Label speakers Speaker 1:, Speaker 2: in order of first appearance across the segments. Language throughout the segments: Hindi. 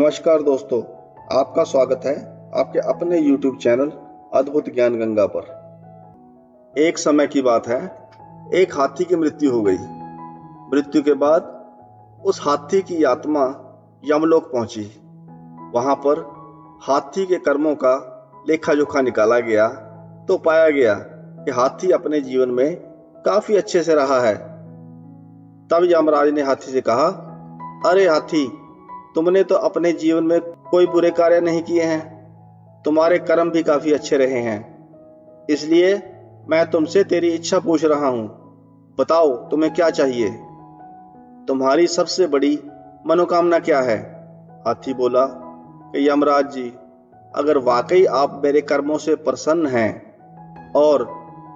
Speaker 1: नमस्कार दोस्तों, आपका स्वागत है आपके अपने YouTube चैनल अद्भुत ज्ञान गंगा पर। एक समय की बात है, एक हाथी की मृत्यु हो गई। मृत्यु के बाद उस हाथी की आत्मा यमलोक पहुंची। वहां पर हाथी के कर्मों का लेखा जोखा निकाला गया तो पाया गया कि हाथी अपने जीवन में काफी अच्छे से रहा है। तब यमराज ने हाथी से कहा, अरे हाथी, तुमने तो अपने जीवन में कोई बुरे कार्य नहीं किए हैं, तुम्हारे कर्म भी काफी अच्छे रहे हैं। इसलिए मैं तुमसे तेरी इच्छा पूछ रहा हूं, बताओ तुम्हें क्या चाहिए? तुम्हारी सबसे बड़ी मनोकामना क्या है? हाथी बोला कि यमराज जी, अगर वाकई आप मेरे कर्मों से प्रसन्न हैं और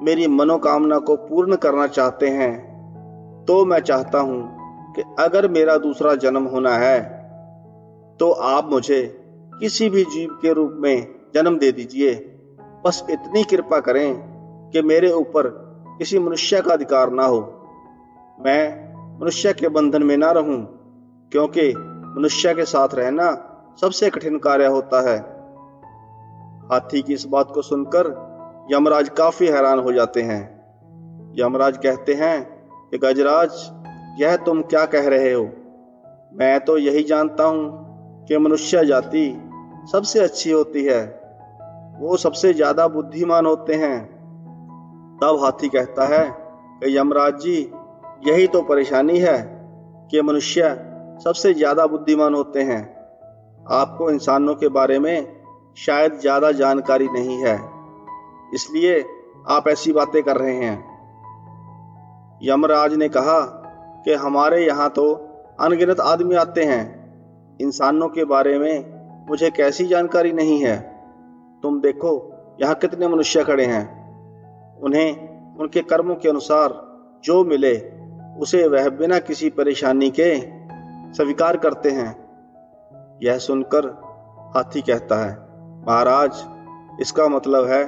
Speaker 1: मेरी मनोकामना को पूर्ण करना चाहते हैं तो मैं चाहता हूं कि अगर मेरा दूसरा जन्म होना है तो आप मुझे किसी भी जीव के रूप में जन्म दे दीजिए। बस इतनी कृपा करें कि मेरे ऊपर किसी मनुष्य का अधिकार ना हो, मैं मनुष्य के बंधन में ना रहूं, क्योंकि मनुष्य के साथ रहना सबसे कठिन कार्य होता है। हाथी की इस बात को सुनकर यमराज काफी हैरान हो जाते हैं। यमराज कहते हैं कि गजराज, यह तुम क्या कह रहे हो? मैं तो यही जानता हूं कि मनुष्य जाति सबसे अच्छी होती है, वो सबसे ज्यादा बुद्धिमान होते हैं। तब हाथी कहता है कि यमराज जी, यही तो परेशानी है कि मनुष्य सबसे ज्यादा बुद्धिमान होते हैं। आपको इंसानों के बारे में शायद ज्यादा जानकारी नहीं है, इसलिए आप ऐसी बातें कर रहे हैं। यमराज ने कहा कि हमारे यहाँ तो अनगिनत आदमी आते हैं, इंसानों के बारे में मुझे कैसी जानकारी नहीं है। तुम देखो यहाँ कितने मनुष्य खड़े हैं, उन्हें उनके कर्मों के अनुसार जो मिले उसे वह बिना किसी परेशानी के स्वीकार करते हैं। यह सुनकर हाथी कहता है, महाराज, इसका मतलब है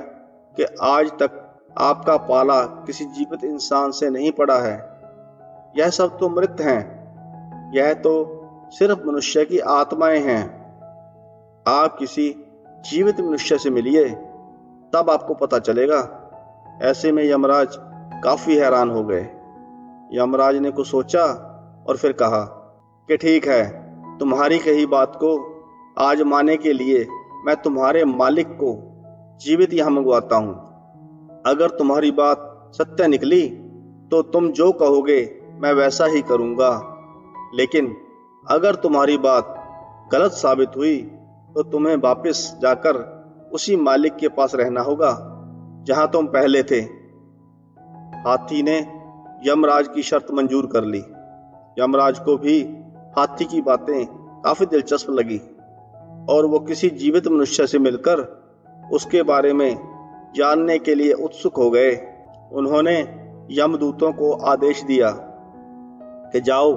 Speaker 1: कि आज तक आपका पाला किसी जीवित इंसान से नहीं पड़ा है। यह सब तो मृत हैं, यह तो सिर्फ मनुष्य की आत्माएं हैं। आप किसी जीवित मनुष्य से मिलिए, तब आपको पता चलेगा। ऐसे में यमराज काफी हैरान हो गए। यमराज ने कुछ सोचा और फिर कहा कि ठीक है, तुम्हारी कही बात को आज मानने के लिए मैं तुम्हारे मालिक को जीवित यहां मंगवाता हूं। अगर तुम्हारी बात सत्य निकली तो तुम जो कहोगे मैं वैसा ही करूंगा, लेकिन अगर तुम्हारी बात गलत साबित हुई तो तुम्हें वापस जाकर उसी मालिक के पास रहना होगा जहां तुम पहले थे। हाथी ने यमराज की शर्त मंजूर कर ली। यमराज को भी हाथी की बातें काफी दिलचस्प लगी और वो किसी जीवित मनुष्य से मिलकर उसके बारे में जानने के लिए उत्सुक हो गए। उन्होंने यमदूतों को आदेश दिया कि जाओ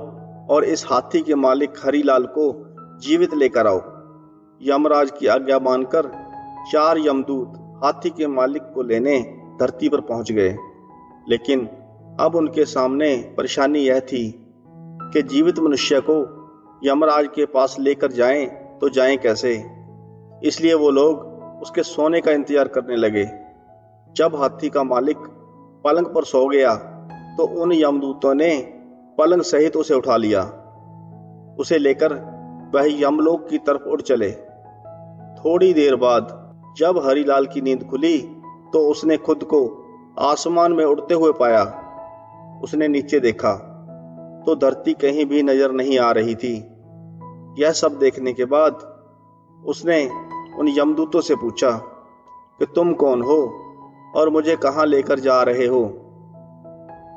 Speaker 1: और इस हाथी के मालिक हरिलाल को जीवित लेकर आओ। यमराज की आज्ञा मानकर 4 यमदूत हाथी के मालिक को लेने धरती पर पहुंच गए, लेकिन अब उनके सामने परेशानी यह थी कि जीवित मनुष्य को यमराज के पास लेकर जाएं तो जाएं कैसे। इसलिए वो लोग उसके सोने का इंतजार करने लगे। जब हाथी का मालिक पलंग पर सो गया तो उन यमदूतों ने पलंग सहित उसे उठा लिया। उसे लेकर वह यमलोक की तरफ उड़ चले। थोड़ी देर बाद जब हरिलाल की नींद खुली तो उसने खुद को आसमान में उड़ते हुए पाया। उसने नीचे देखा तो धरती कहीं भी नजर नहीं आ रही थी। यह सब देखने के बाद उसने उन यमदूतों से पूछा कि तुम कौन हो और मुझे कहां लेकर जा रहे हो?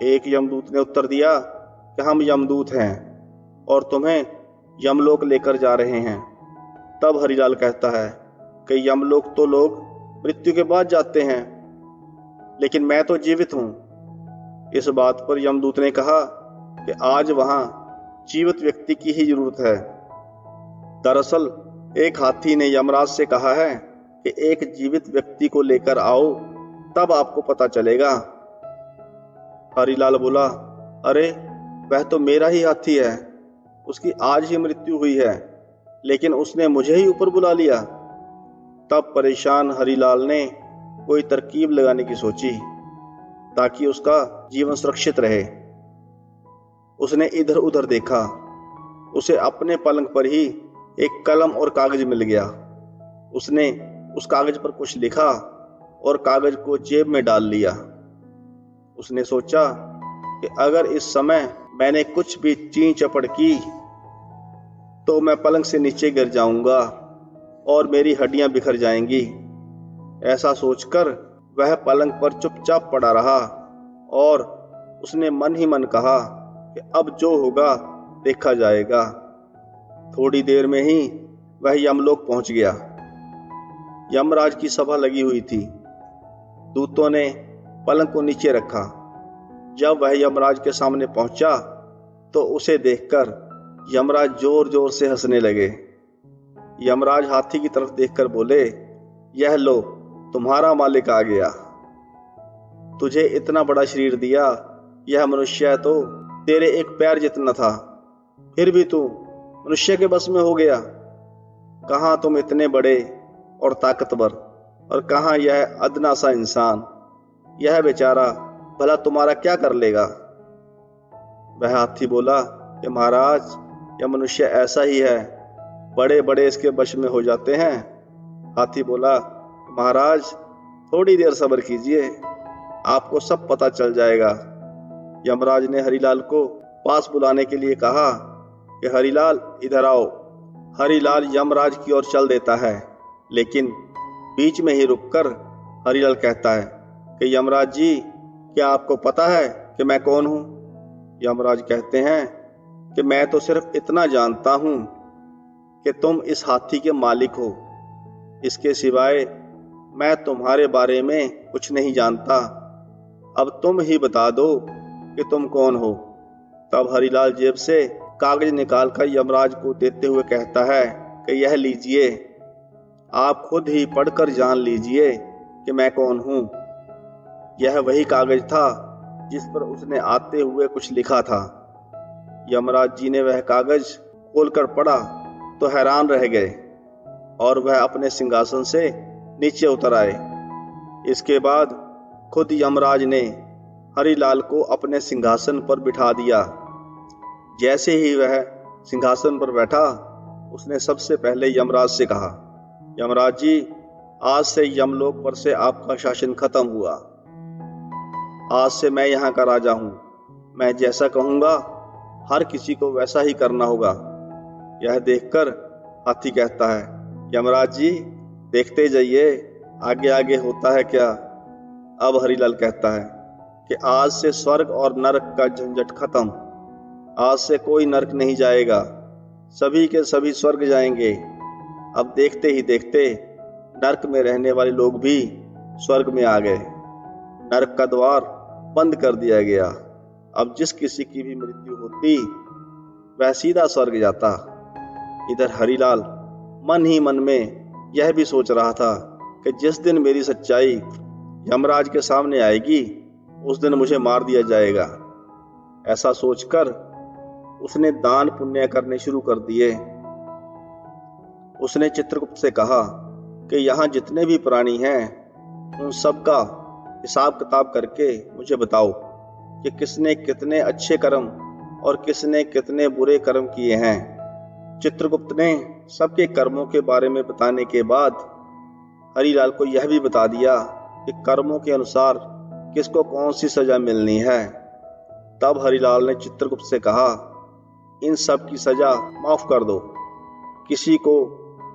Speaker 1: एक यमदूत ने उत्तर दिया कि हम यमदूत हैं और तुम्हें यमलोक लेकर जा रहे हैं। तब हरिलाल कहता है कि यमलोक तो लोग मृत्यु के बाद जाते हैं, लेकिन मैं तो जीवित हूं। इस बात पर यमदूत ने कहा कि आज वहां जीवित व्यक्ति की ही जरूरत है। दरअसल एक हाथी ने यमराज से कहा है कि एक जीवित व्यक्ति को लेकर आओ, तब आपको पता चलेगा। हरिलाल बोला, अरे वह तो मेरा ही हाथी है, उसकी आज ही मृत्यु हुई है। लेकिन उसने मुझे ही ऊपर बुला लिया। तब परेशान हरिलाल ने कोई तरकीब लगाने की सोची ताकि उसका जीवन सुरक्षित रहे। उसने इधर उधर देखा। उसे अपने पलंग पर ही एक कलम और कागज मिल गया। उसने उस कागज पर कुछ लिखा और कागज को जेब में डाल लिया। उसने सोचा कि अगर इस समय मैंने कुछ भी चीं चपड़ की तो मैं पलंग से नीचे गिर जाऊंगा और मेरी हड्डियां बिखर जाएंगी। ऐसा सोचकर वह पलंग पर चुपचाप पड़ा रहा और उसने मन ही मन कहा कि अब जो होगा देखा जाएगा। थोड़ी देर में ही वह यमलोक पहुंच गया। यमराज की सभा लगी हुई थी। दूतों ने पलंग को नीचे रखा। जब वह यमराज के सामने पहुंचा तो उसे देखकर यमराज जोर जोर से हंसने लगे। यमराज हाथी की तरफ देखकर बोले, यह लो, तुम्हारा मालिक आ गया। तुझे इतना बड़ा शरीर दिया, यह मनुष्य तो तेरे एक पैर जितना था, फिर भी तू मनुष्य के बस में हो गया। कहाँ तुम इतने बड़े और ताकतवर, और कहाँ यह अदना सा इंसान। यह बेचारा भला तुम्हारा क्या कर लेगा। वह हाथी बोला कि महाराज, यह मनुष्य ऐसा ही है, बड़े बड़े इसके वश में हो जाते हैं। हाथी बोला, महाराज थोड़ी देर सब्र कीजिए, आपको सब पता चल जाएगा। यमराज ने हरिलाल को पास बुलाने के लिए कहा कि हरिलाल इधर आओ। हरिलाल यमराज की ओर चल देता है, लेकिन बीच में ही रुककर हरिलाल कहता है कि यमराज जी, क्या आपको पता है कि मैं कौन हूँ? यमराज कहते हैं कि मैं तो सिर्फ इतना जानता हूँ कि तुम इस हाथी के मालिक हो। इसके सिवाय मैं तुम्हारे बारे में कुछ नहीं जानता। अब तुम ही बता दो कि तुम कौन हो। तब हरिलाल जेब से कागज निकालकर यमराज को देते हुए कहता है कि यह लीजिए, आप खुद ही पढ़कर जान लीजिए कि मैं कौन हूँ। यह वही कागज था जिस पर उसने आते हुए कुछ लिखा था। यमराज जी ने वह कागज खोलकर पढ़ा तो हैरान रह गए और वह अपने सिंहासन से नीचे उतर आए। इसके बाद खुद यमराज ने हरिलाल को अपने सिंहासन पर बिठा दिया। जैसे ही वह सिंहासन पर बैठा, उसने सबसे पहले यमराज से कहा, यमराज जी, आज से यमलोक पर से आपका शासन खत्म हुआ। आज से मैं यहाँ का राजा हूँ। मैं जैसा कहूँगा हर किसी को वैसा ही करना होगा। यह देखकर हाथी कहता है, यमराज जी देखते जाइए, आगे आगे होता है क्या। अब हरिलाल कहता है कि आज से स्वर्ग और नरक का झंझट खत्म। आज से कोई नरक नहीं जाएगा, सभी के सभी स्वर्ग जाएंगे। अब देखते ही देखते नरक में रहने वाले लोग भी स्वर्ग में आ गए। नरक का द्वार बंद कर दिया गया। अब जिस किसी की भी मृत्यु होती वह सीधा स्वर्ग जाता। इधर हरिलाल मन ही मन में यह भी सोच रहा था कि जिस दिन मेरी सच्चाई यमराज के सामने आएगी उस दिन मुझे मार दिया जाएगा। ऐसा सोचकर उसने दान पुण्य करने शुरू कर दिए। उसने चित्रगुप्त से कहा कि यहाँ जितने भी प्राणी हैं उन सब का हिसाब किताब करके मुझे बताओ कि किसने कितने अच्छे कर्म और किसने कितने बुरे कर्म किए हैं। चित्रगुप्त ने सबके कर्मों के बारे में बताने के बाद हरिलाल को यह भी बता दिया कि कर्मों के अनुसार किसको कौन सी सजा मिलनी है। तब हरिलाल ने चित्रगुप्त से कहा, इन सब की सजा माफ कर दो, किसी को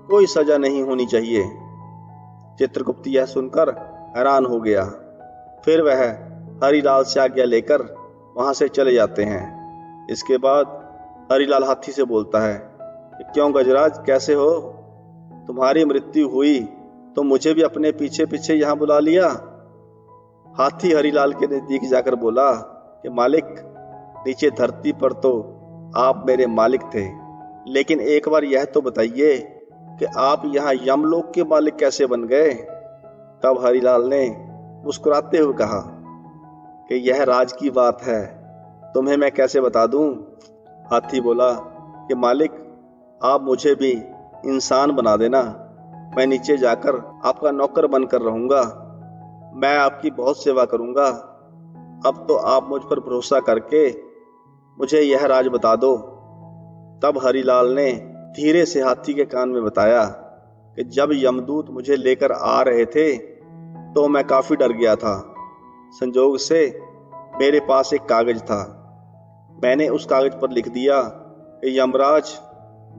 Speaker 1: कोई सजा नहीं होनी चाहिए। चित्रगुप्त यह सुनकर हैरान हो गया। फिर वह हरिलाल से आज्ञा लेकर वहां से चले जाते हैं। इसके बाद हरिलाल हाथी से बोलता है, क्यों गजराज, कैसे हो? तुम्हारी मृत्यु हुई तो मुझे भी अपने पीछे पीछे यहाँ बुला लिया। हाथी हरिलाल के नजदीक जाकर बोला कि मालिक, नीचे धरती पर तो आप मेरे मालिक थे, लेकिन एक बार यह तो बताइए कि आप यहाँ यमलोक के मालिक कैसे बन गए? तब हरिलाल ने मुस्कुराते हुए कहा कि यह राज की बात है, तुम्हें मैं कैसे बता दूं? हाथी बोला कि मालिक, आप मुझे भी इंसान बना देना। मैं नीचे जाकर आपका नौकर बनकर रहूंगा। मैं आपकी बहुत सेवा करूंगा। अब तो आप मुझ पर भरोसा करके मुझे यह राज बता दो। तब हरिलाल ने धीरे से हाथी के कान में बताया कि जब यमदूत मुझे लेकर आ रहे थे तो मैं काफी डर गया था। संजोग से मेरे पास एक कागज था। मैंने उस कागज पर लिख दिया कि यमराज,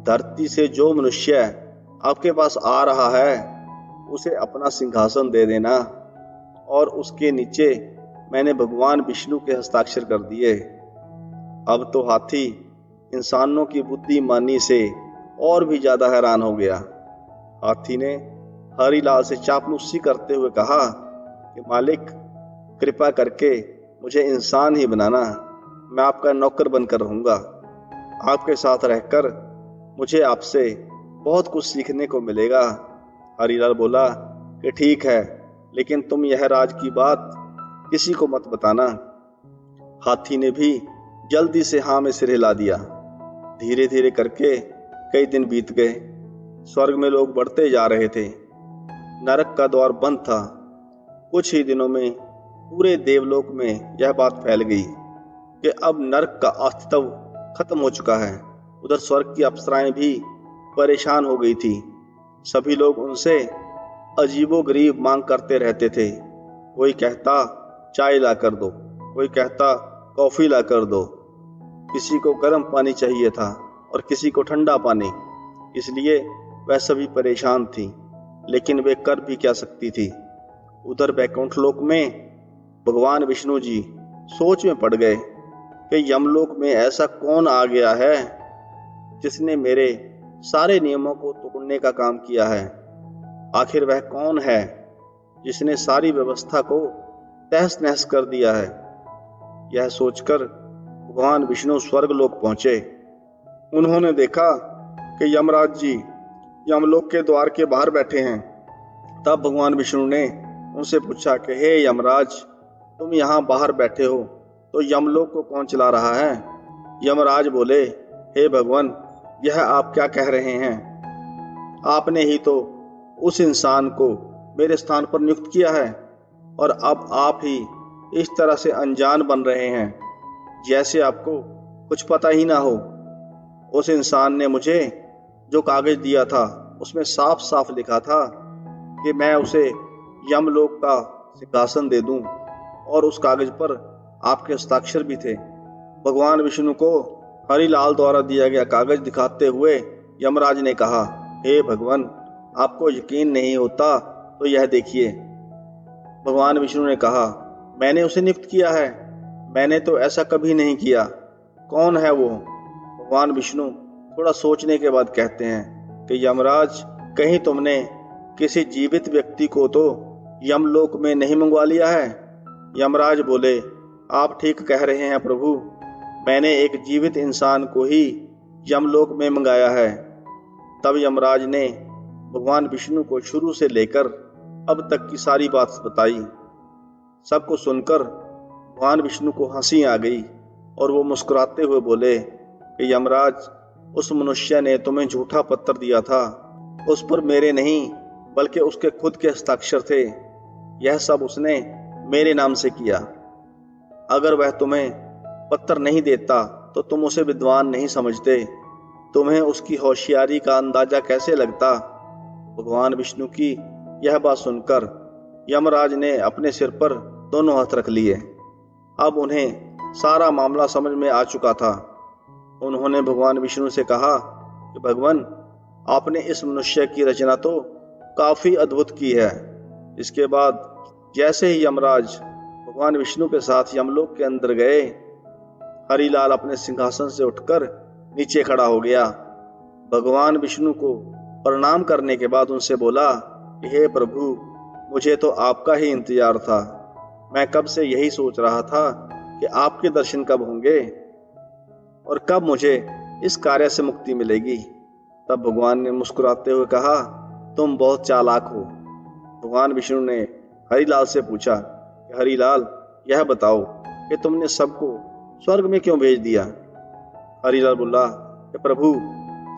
Speaker 1: धरती से जो मनुष्य आपके पास आ रहा है उसे अपना सिंहासन दे देना। और उसके नीचे मैंने भगवान विष्णु के हस्ताक्षर कर दिए। अब तो हाथी इंसानों की बुद्धिमानी से और भी ज्यादा हैरान हो गया। हाथी ने हरिलाल से चापलूसी करते हुए कहा कि मालिक, कृपा करके मुझे इंसान ही बनाना। मैं आपका नौकर बनकर रहूंगा। आपके साथ रहकर मुझे आपसे बहुत कुछ सीखने को मिलेगा। हरिलाल बोला कि ठीक है, लेकिन तुम यह राज की बात किसी को मत बताना। हाथी ने भी जल्दी से हाँ में सिर हिला दिया। धीरे धीरे करके कई दिन बीत गए। स्वर्ग में लोग बढ़ते जा रहे थे। नरक का द्वार बंद था। कुछ ही दिनों में पूरे देवलोक में यह बात फैल गई कि अब नरक का अस्तित्व खत्म हो चुका है। उधर स्वर्ग की अप्सराएं भी परेशान हो गई थी। सभी लोग उनसे अजीबोगरीब मांग करते रहते थे। कोई कहता चाय ला कर दो, कोई कहता कॉफी ला कर दो। किसी को गर्म पानी चाहिए था और किसी को ठंडा पानी। इसलिए वह सभी परेशान थी, लेकिन वे कर भी क्या सकती थी। उधर बैकुंठ लोक में भगवान विष्णु जी सोच में पड़ गए कि यमलोक में ऐसा कौन आ गया है जिसने मेरे सारे नियमों को तोड़ने का काम किया है। आखिर वह कौन है जिसने सारी व्यवस्था को तहस नहस कर दिया है। यह सोचकर भगवान विष्णु स्वर्ग लोक पहुंचे। उन्होंने देखा कि यमराज जी यमलोक के द्वार के बाहर बैठे हैं। तब भगवान विष्णु ने उनसे पूछा कि हे यमराज, तुम यहाँ बाहर बैठे हो तो यमलोक को कौन चला रहा है। यमराज बोले, हे भगवान, यह आप क्या कह रहे हैं। आपने ही तो उस इंसान को मेरे स्थान पर नियुक्त किया है और अब आप ही इस तरह से अनजान बन रहे हैं जैसे आपको कुछ पता ही ना हो। उस इंसान ने मुझे जो कागज दिया था उसमें साफ साफ लिखा था कि मैं उसे यमलोक का सिंहासन दे दूं, और उस कागज पर आपके हस्ताक्षर भी थे। भगवान विष्णु को हरिलाल द्वारा दिया गया कागज दिखाते हुए यमराज ने कहा, हे भगवान, आपको यकीन नहीं होता तो यह देखिए। भगवान विष्णु ने कहा, मैंने उसे नियुक्त किया है। मैंने तो ऐसा कभी नहीं किया। कौन है वो। भगवान विष्णु थोड़ा सोचने के बाद कहते हैं कि यमराज, कहीं तुमने किसी जीवित व्यक्ति को तो यमलोक में नहीं मंगवा लिया है। यमराज बोले, आप ठीक कह रहे हैं प्रभु, मैंने एक जीवित इंसान को ही यमलोक में मंगाया है। तब यमराज ने भगवान विष्णु को शुरू से लेकर अब तक की सारी बात बताई। सबको सुनकर भगवान विष्णु को हंसी आ गई और वो मुस्कुराते हुए बोले कि यमराज, उस मनुष्य ने तुम्हें झूठा पत्र दिया था। उस पर मेरे नहीं बल्कि उसके खुद के हस्ताक्षर थे। यह सब उसने मेरे नाम से किया। अगर वह तुम्हें पत्र नहीं देता तो तुम उसे विद्वान नहीं समझते। तुम्हें उसकी होशियारी का अंदाजा कैसे लगता। भगवान विष्णु की यह बात सुनकर यमराज ने अपने सिर पर दोनों हाथ रख लिए। अब उन्हें सारा मामला समझ में आ चुका था। उन्होंने भगवान विष्णु से कहा कि भगवान, आपने इस मनुष्य की रचना तो काफी अद्भुत की है। इसके बाद जैसे ही यमराज भगवान विष्णु के साथ यमलोक के अंदर गए, हरिलाल अपने सिंहासन से उठकर नीचे खड़ा हो गया। भगवान विष्णु को प्रणाम करने के बाद उनसे बोला कि हे प्रभु, मुझे तो आपका ही इंतजार था। मैं कब से यही सोच रहा था कि आपके दर्शन कब होंगे और कब मुझे इस कार्य से मुक्ति मिलेगी। तब भगवान ने मुस्कुराते हुए कहा, तुम बहुत चालाक हो। भगवान विष्णु ने हरिलाल से पूछा कि हरिलाल, यह बताओ कि तुमने सबको स्वर्ग में क्यों भेज दिया। हरिलाल बोला कि प्रभु,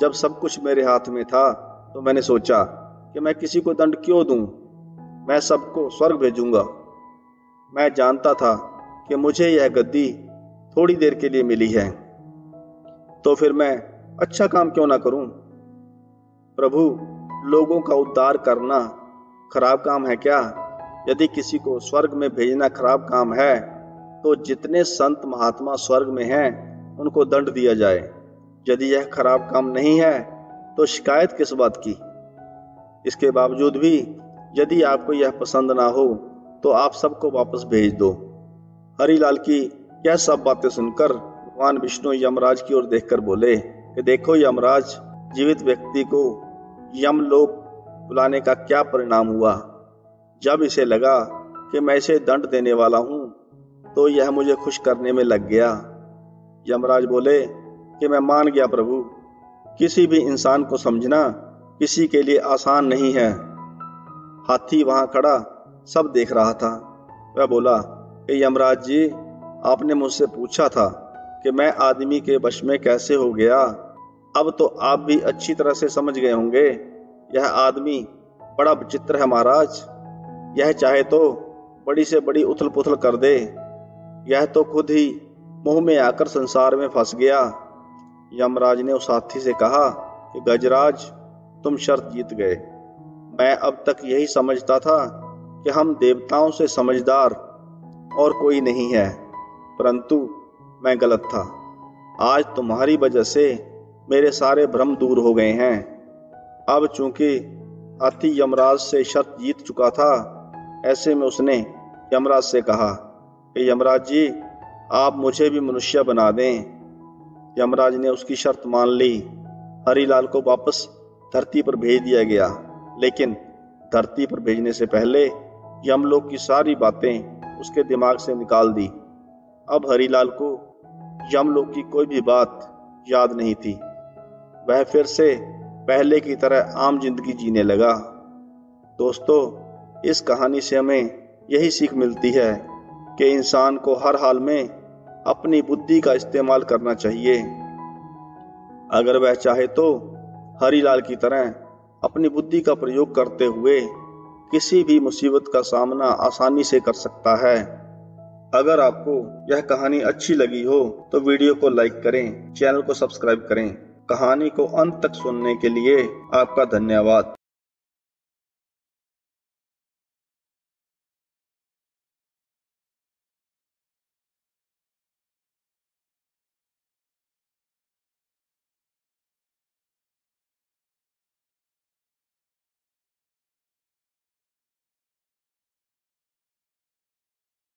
Speaker 1: जब सब कुछ मेरे हाथ में था तो मैंने सोचा कि मैं किसी को दंड क्यों दूं, मैं सबको स्वर्ग भेजूंगा। मैं जानता था कि मुझे यह गद्दी थोड़ी देर के लिए मिली है, तो फिर मैं अच्छा काम क्यों ना करूं। प्रभु, लोगों का उद्धार करना खराब काम है क्या? यदि किसी को स्वर्ग में भेजना खराब काम है, तो जितने संत महात्मा स्वर्ग में हैं उनको दंड दिया जाए। यदि यह खराब काम नहीं है तो शिकायत किस बात की? इसके बावजूद भी यदि आपको यह पसंद ना हो तो आप सबको वापस भेज दो। हरिलाल की यह सब बातें सुनकर भगवान विष्णु यमराज की ओर देखकर बोले कि देखो यमराज, जीवित व्यक्ति को यमलोक बुलाने का क्या परिणाम हुआ। जब इसे लगा कि मैं इसे दंड देने वाला हूं तो यह मुझे खुश करने में लग गया। यमराज बोले कि मैं मान गया प्रभु। किसी भी इंसान को समझना किसी के लिए आसान नहीं है। हाथी वहां खड़ा सब देख रहा था। वह बोला कि यमराज जी, आपने मुझसे पूछा था कि मैं आदमी के वश में कैसे हो गया। अब तो आप भी अच्छी तरह से समझ गए होंगे। यह आदमी बड़ा विचित्र है महाराज। यह चाहे तो बड़ी से बड़ी उथल पुथल कर दे। यह तो खुद ही मुंह में आकर संसार में फंस गया। यमराज ने उस हाथी से कहा कि गजराज, तुम शर्त जीत गए। मैं अब तक यही समझता था कि हम देवताओं से समझदार और कोई नहीं है, परंतु मैं गलत था। आज तुम्हारी वजह से मेरे सारे भ्रम दूर हो गए हैं। अब चूंकि हाथी यमराज से शर्त जीत चुका था, ऐसे में उसने यमराज से कहा कि यमराज जी, आप मुझे भी मनुष्य बना दें। यमराज ने उसकी शर्त मान ली। हरिलाल को वापस धरती पर भेज दिया गया, लेकिन धरती पर भेजने से पहले यमलोक की सारी बातें उसके दिमाग से निकाल दी। अब हरिलाल को यमलोक की कोई भी बात याद नहीं थी। वह फिर से पहले की तरह आम जिंदगी जीने लगा। दोस्तों, इस कहानी से हमें यही सीख मिलती है कि इंसान को हर हाल में अपनी बुद्धि का इस्तेमाल करना चाहिए। अगर वह चाहे तो हरिलाल की तरह अपनी बुद्धि का प्रयोग करते हुए किसी भी मुसीबत का सामना आसानी से कर सकता है। अगर आपको यह कहानी अच्छी लगी हो तो वीडियो को लाइक करें, चैनल को सब्सक्राइब करें। कहानी को अंत तक सुनने के लिए आपका धन्यवाद।